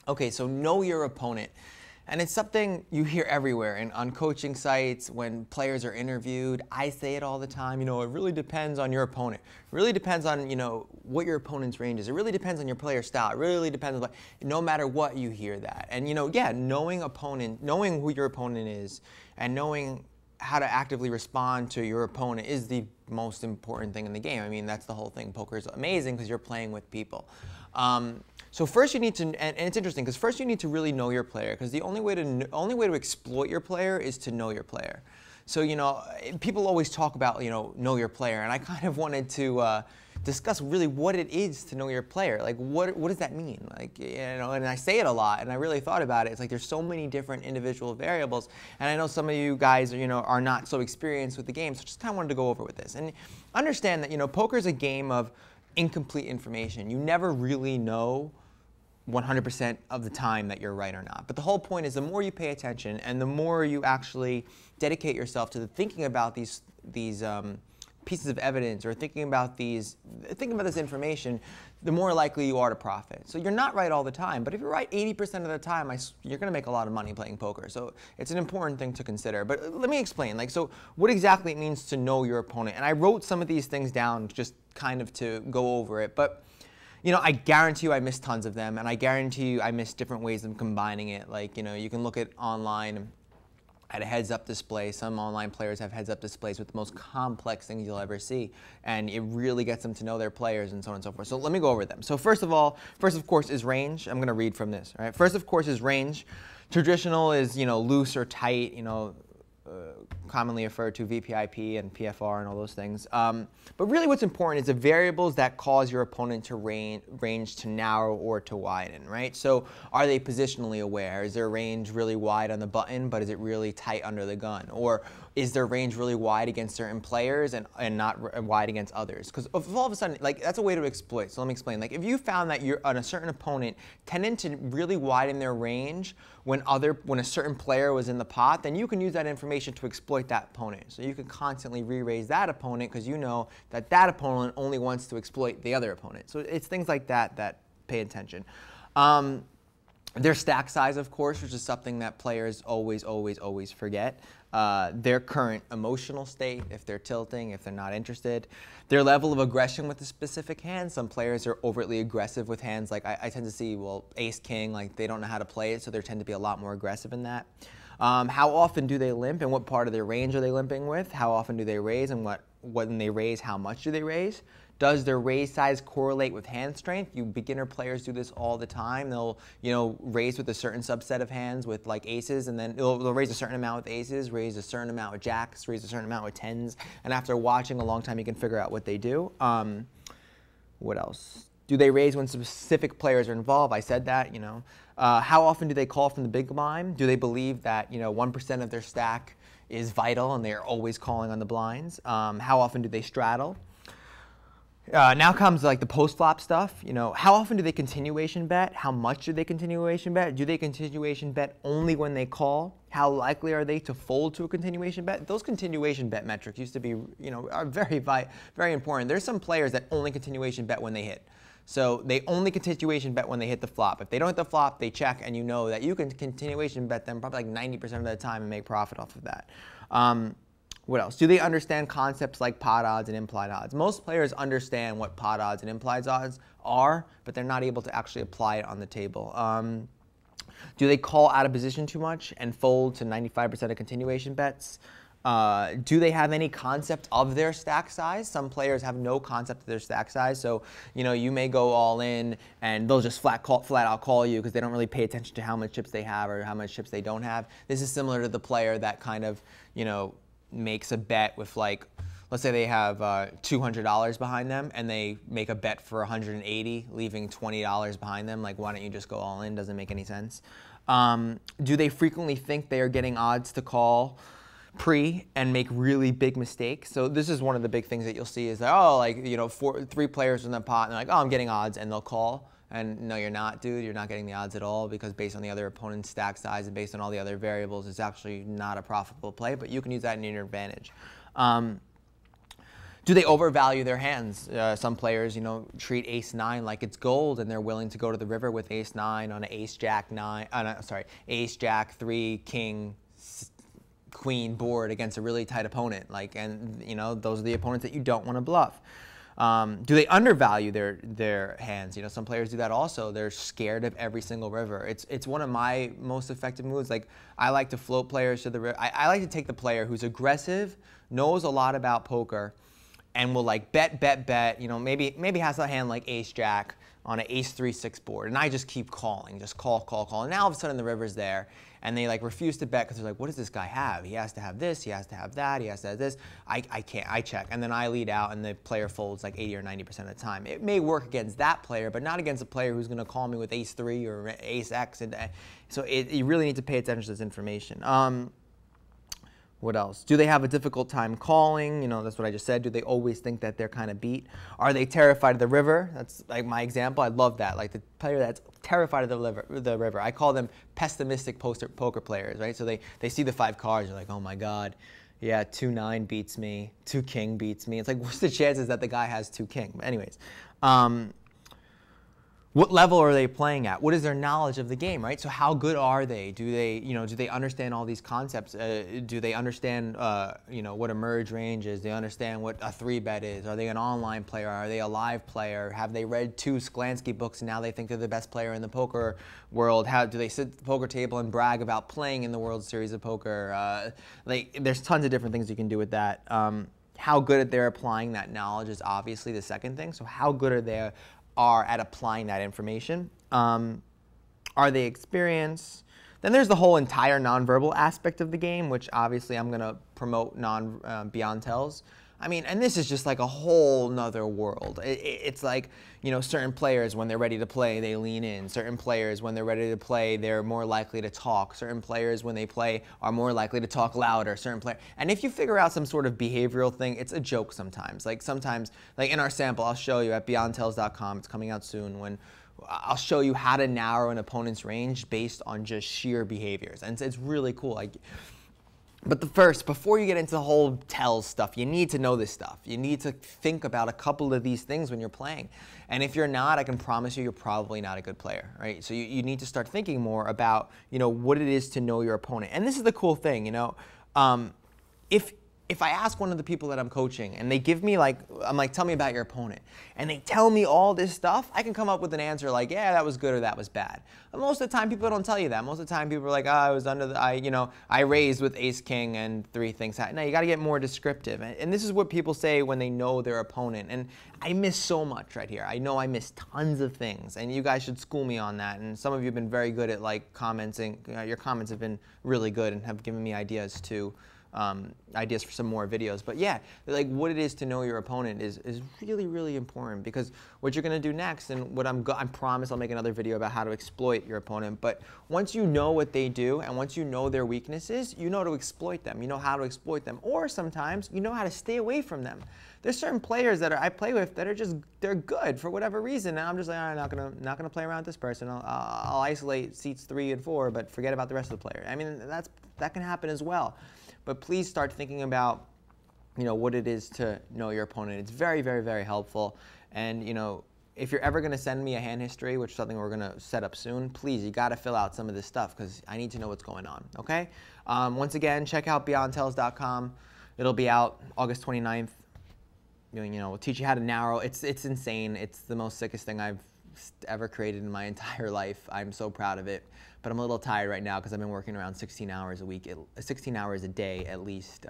Okay, so know your opponent. And it's something you hear everywhere and on coaching sites when players are interviewed. I say it all the time, it really depends on your opponent. It really depends on, what your opponent's range is. It really depends on your player style. It really depends on no matter what you hear that. And yeah, knowing who your opponent is and knowing how to actively respond to your opponent is the most important thing in the game. I mean, that's the whole thing. Poker is amazing because you're playing with people. So first you need to, and it's interesting because first you need to really know your player, because the only way to exploit your player is to know your player. So people always talk about know your player, and I kind of wanted to discuss really what it is to know your player. Like what does that mean? Like and I say it a lot, and I really thought about it. It's like there's so many different individual variables, and I know some of you guys are not so experienced with the game, so just kind of wanted to go over with this and understand that poker is a game of incomplete information. You never really know 100% of the time that you're right or not. But the whole point is the more you pay attention and the more you actually dedicate yourself to thinking about these pieces of evidence or thinking about this information, the more likely you are to profit. So you're not right all the time, but if you're right 80% of the time, you're going to make a lot of money playing poker. So it's an important thing to consider. But let me explain. So what exactly it means to know your opponent. And I wrote some of these things down just kind of to go over it. But I guarantee you I missed tons of them, and I guarantee you I missed different ways of combining it. Like, you can look at online at a heads-up display. Some online players have heads-up displays with the most complex things you'll ever see, and it really gets them to know their players and so on and so forth. So let me go over them. So first of course, is range. I'm going to read from this. All right. First, of course, is range. Traditional is loose or tight. Commonly referred to VPIP and PFR and all those things. But really what's important is the variables that cause your opponent to range to narrow or to widen, right? So are they positionally aware? Is their range really wide on the button, but is it really tight under the gun? Or is their range really wide against certain players and not wide against others? Because all of a sudden, that's a way to exploit. So let me explain. Like if you found that you're on a certain opponent tending to really widen their range when a certain player was in the pot, then you can use that information to exploit that opponent. So you can constantly re-raise that opponent because you know that that opponent only wants to exploit the other opponent. So it's things like that that pay attention. Their stack size, of course, which is something that players always forget. Their current emotional state, if they're tilting, if they're not interested. Their level of aggression with a specific hand. Some players are overtly aggressive with hands. Like I tend to see, well, ace, king, like they don't know how to play it, so they tend to be a lot more aggressive in that. How often do they limp and what part of their range are they limping with? How often do they raise and when they raise, how much do they raise? Does their raise size correlate with hand strength? You beginner players do this all the time. They'll, raise with a certain subset of hands with like aces, and then they'll raise a certain amount with aces, raise a certain amount with jacks, raise a certain amount with tens, and after watching a long time, you can figure out what they do. What else? Do they raise when specific players are involved? I said that, How often do they call from the big blind? Do they believe that, 1% of their stack is vital and they're always calling on the blinds? How often do they straddle? Now comes like the post-flop stuff. How often do they continuation bet? How much do they continuation bet? Do they continuation bet only when they call? How likely are they to fold to a continuation bet? Those continuation bet metrics used to be, are very important. There's some players that only continuation bet when they hit. So they only continuation bet when they hit the flop. If they don't hit the flop, they check, and you know that you can continuation bet them probably like 90% of the time and make profit off of that. What else? Do they understand concepts like pot odds and implied odds? Most players understand what pot odds and implied odds are, but they're not able to actually apply it on the table. Do they call out of position too much and fold to 95% of continuation bets? Do they have any concept of their stack size? Some players have no concept of their stack size, so you may go all in and they'll just flat out call you because they don't really pay attention to how much chips they have or how much chips they don't have. This is similar to the player that kind of makes a bet with like, let's say they have $200 behind them and they make a bet for 180, leaving $20 behind them. Like, why don't you just go all in? Doesn't make any sense. Do they frequently think they are getting odds to call pre and make really big mistakes? So this is one of the big things that you'll see is that, oh, like, three players in the pot and they're like, oh, I'm getting odds, and they'll call. And no, you're not, dude. You're not getting the odds at all because based on the other opponent's stack size and based on all the other variables, it's actually not a profitable play, but you can use that in your advantage. Do they overvalue their hands? Some players, treat ace-9 like it's gold, and they're willing to go to the river with ace-9 on an ace-jack-9, ace-jack-3, king, queen board against a really tight opponent. Those are the opponents that you don't want to bluff. Do they undervalue their hands? Some players do that also. They're scared of every single river. It's one of my most effective moves. Like, I like to float players to the river. I like to take the player who's aggressive, knows a lot about poker, and will bet, maybe has a hand like ace-jack on an ace-3-6 board, and I just keep calling, just call, and now all of a sudden the river's there, and they refuse to bet because they're like, what does this guy have? He has to have this, he has to have that, he has to have this. I can't, I check, and then I lead out, and the player folds 80 or 90% of the time. It may work against that player, but not against a player who's going to call me with ace-3 or ace-x, and so you really need to pay attention to this information. What else? Do they have a difficult time calling? That's what I just said. Do they always think that they're kind of beat? Are they terrified of the river? That's like my example. I love that. Like the player that's terrified of the river. I call them pessimistic poker players, right? So they see the 5 cards. They're like, oh my God, yeah, 2-9 beats me, 2-king beats me. It's like, what's the chances that the guy has 2-king? But anyways. What level are they playing at? What is their knowledge of the game, right? So how good are they? Do they understand all these concepts? Do they understand, what a merge range is? Do they understand what a 3-bet is? Are they an online player? Are they a live player? Have they read 2 Sklansky books and now they think they're the best player in the poker world? How do they sit at the poker table and brag about playing in the World Series of Poker? There's tons of different things you can do with that. How good they're applying that knowledge is obviously the second thing. So how good are at applying that information. Are they experienced? Then there's the whole entire nonverbal aspect of the game, which obviously I'm going to promote beyond tells. And this is just like a whole nother world. It's like, certain players, when they're ready to play, they lean in. Certain players, when they're ready to play, they're more likely to talk. Certain players, when they play, are more likely to talk louder. And if you figure out some sort of behavioral thing, it's a joke sometimes. Like in our sample, I'll show you at beyondtells.com. It's coming out soon. When I'll show you how to narrow an opponent's range based on just sheer behaviors. And it's really cool. But before you get into the whole tells stuff, you need to know this stuff. You need to think about a couple of these things when you're playing. And if you're not, I can promise you're probably not a good player, right? So you need to start thinking more about, what it is to know your opponent. And this is the cool thing, if I ask one of the people that I'm coaching and they give me I'm like, tell me about your opponent, and they tell me all this stuff, I can come up with an answer like, yeah, that was good or that was bad. And most of the time, people don't tell you that. Most of the time, people are like, oh, I was I raised with ace-king and 3 things. No, you got to get more descriptive. And this is what people say when they know their opponent. And I miss so much right here. I know I miss tons of things, and you guys should school me on that. And some of you have been very good at commenting. Your comments have been really good and have given me ideas too. Ideas for some more videos. But yeah, what it is to know your opponent is really, really important, because what you're going to do next, and what I promise I'll make another video about how to exploit your opponent, but once you know what they do and once you know their weaknesses, you know to exploit them. You know how to exploit them. Or sometimes you know how to stay away from them. There's certain players that I play with that are they're good for whatever reason, and I'm just like, I'm not gonna play around with this person. I'll isolate seats 3 and 4, but forget about the rest of the player. That can happen as well. But please start thinking about, what it is to know your opponent. It's very, very, very helpful. And, if you're ever going to send me a hand history, which is something we're going to set up soon, please, you got to fill out some of this stuff because I need to know what's going on, okay? Once again, check out beyondtells.com. It'll be out August 29th. We'll teach you how to narrow. It's insane. It's the most sickest thing I've ever created in my entire life. I'm so proud of it. But I'm a little tired right now because I've been working around 16 hours a week, 16 hours a day at least,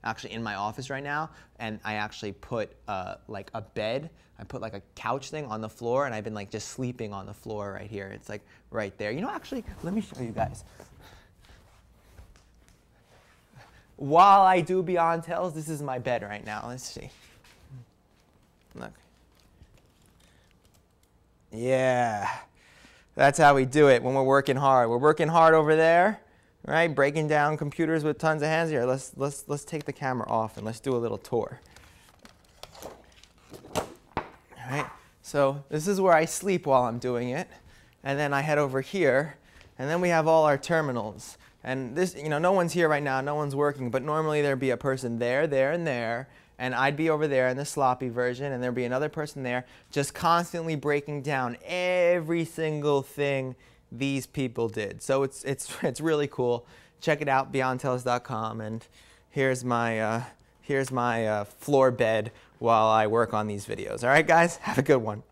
actually in my office right now. And I actually put a bed, I put a couch thing on the floor, and I've been just sleeping on the floor right here. It's right there. Actually, let me show you guys. While I do Beyond Tells, this is my bed right now. Let's see. Look. Yeah. That's how we do it when we're working hard. We're working hard over there, right? Breaking down computers with tons of hands here. Let's take the camera off and let's do a little tour. All right. So this is where I sleep while I'm doing it, and then I head over here, and then we have all our terminals. And this, no one's here right now. No one's working, but normally there'd be a person there, there, and there. and I'd be over there in the sloppy version, and there'd be another person there just constantly breaking down every single thing these people did. So it's really cool. Check it out, beyondtennis.com, and here's my floor bed while I work on these videos. All right, guys, have a good one.